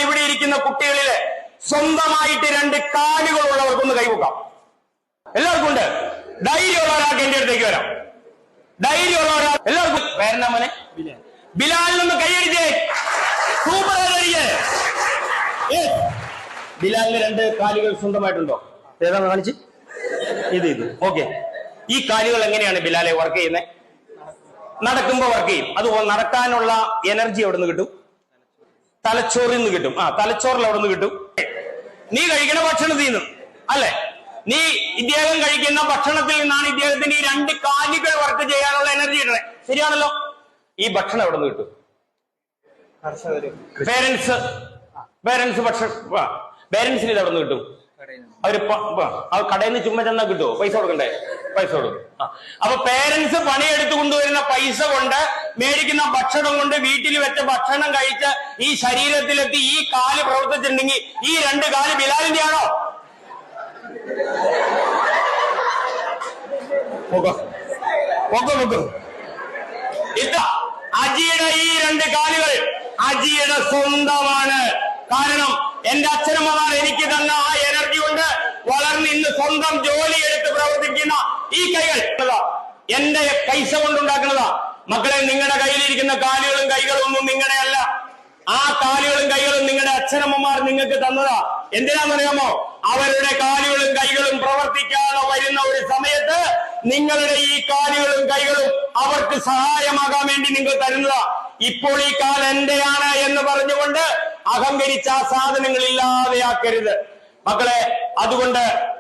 ഇവിടെ ഇരിക്കുന്ന കുട്ടികളില് സ്വന്തമായിട്ട് 2 കാലുകളുള്ളവർക്കൊന്ന് കൈവക്കാം. എല്ലാവർക്കും ഉണ്ട്. ധൈര്യമുള്ള ഒരാൾക്ക് എന്റെ അടുത്തേക്ക് വരാം. ധൈര്യമുള്ള ഒരാൾ. എല്ലാവർക്കും പേരെന്താ മോനെ? ബിലാലിനൊന്ന് കൈയടിച്ചേ. സൂപ്പർ കൈയടിച്ചേ. ബിലാലിന് 2 കാലുകൾ സ്വന്തമായിട്ടുണ്ടോ? ഏതാ കാണിച്ച്? ഇത് ഓക്കെ. ഈ കാലുകൾ എങ്ങനെയാണ് ബിലാലെ വർക്ക് ചെയ്യുന്നത്? നടക്കുമ്പോ വർക്ക് ചെയ്യും. അതുപോലെ നടക്കാനുള്ള എനർജി എവിടെ നിന്ന് കിട്ടും? തലച്ചോറിൽ നിന്ന് കിട്ടും. തലച്ചോറിൽ എവിടെ നിന്ന് കിട്ടും? നീ കഴിക്കുന്ന ഭക്ഷണത്തിൽ നിന്നും അല്ലെ? നീ ഇദ്ദേഹം കഴിക്കുന്ന ഭക്ഷണത്തിൽ നിന്നാണ് ഇദ്ദേഹത്തിന് ഈ 2 കാലുകൾ വർക്ക് ചെയ്യാനുള്ള എനർജി കിട്ടണേ. ശരിയാണല്ലോ? ഈ ഭക്ഷണം എവിടെ നിന്ന് കിട്ടും? പേരൻസിന് ഇത് എവിടെ നിന്ന് കിട്ടും? അവര് കടയിൽ നിന്ന് ചുമ്മാ ചെന്നാ കിട്ടുമോ? പൈസ കൊടുക്കണ്ടേ? പൈസ കൊടുക്കും. അപ്പൊ പേരൻസ് പണിയെടുത്ത് കൊണ്ടുവരുന്ന പൈസ കൊണ്ട് മേടിക്കുന്ന ഭക്ഷണം കൊണ്ട് വീട്ടിൽ വെച്ച ഭക്ഷണം കഴിച്ച് ഈ ശരീരത്തിലെത്തി ഈ കാല് പ്രവർത്തിച്ചിട്ടുണ്ടെങ്കിൽ ഈ 2 കാല് ബിലാലിന്റെ ആണോ? അജിയുടെ ഈ 2 കാലുകൾ അജിയുടെ സ്വന്തമാണ്. കാരണം എന്റെ അച്ഛനമ്മമാർ എനിക്ക് തന്ന ആ എനർജി കൊണ്ട് വളർന്ന് ഇന്ന് സ്വന്തം ജോലി എടുത്ത് പ്രവർത്തിക്കുന്ന ഈ കൈകൾ എന്റെ പൈസ കൊണ്ടുണ്ടാക്കുന്നതാ. മക്കളെ, നിങ്ങളുടെ കയ്യിലിരിക്കുന്ന കാലുകളും കൈകളും ഒന്നും നിങ്ങളുടെ അല്ല. ആ കാലുകളും കൈകളും നിങ്ങളുടെ അച്ഛനമ്മമാർ നിങ്ങൾക്ക് തന്നതാ. എന്തിനാണെന്നറിയാമോ? അവരുടെ കാലുകളും കൈകളും പ്രവർത്തിക്കാതെ വരുന്ന ഒരു സമയത്ത് നിങ്ങളുടെ ഈ കാലുകളും കൈകളും അവർക്ക് സഹായമാകാൻ വേണ്ടി നിങ്ങൾ തരുന്നതാ. ഇപ്പോൾ ഈ കാൽ എന്റെയാണ് എന്ന് പറഞ്ഞുകൊണ്ട് അഹങ്കരിച്ച ആ സാധനങ്ങൾ ഇല്ലാതെയാക്കരുത് മക്കളെ. അതുകൊണ്ട്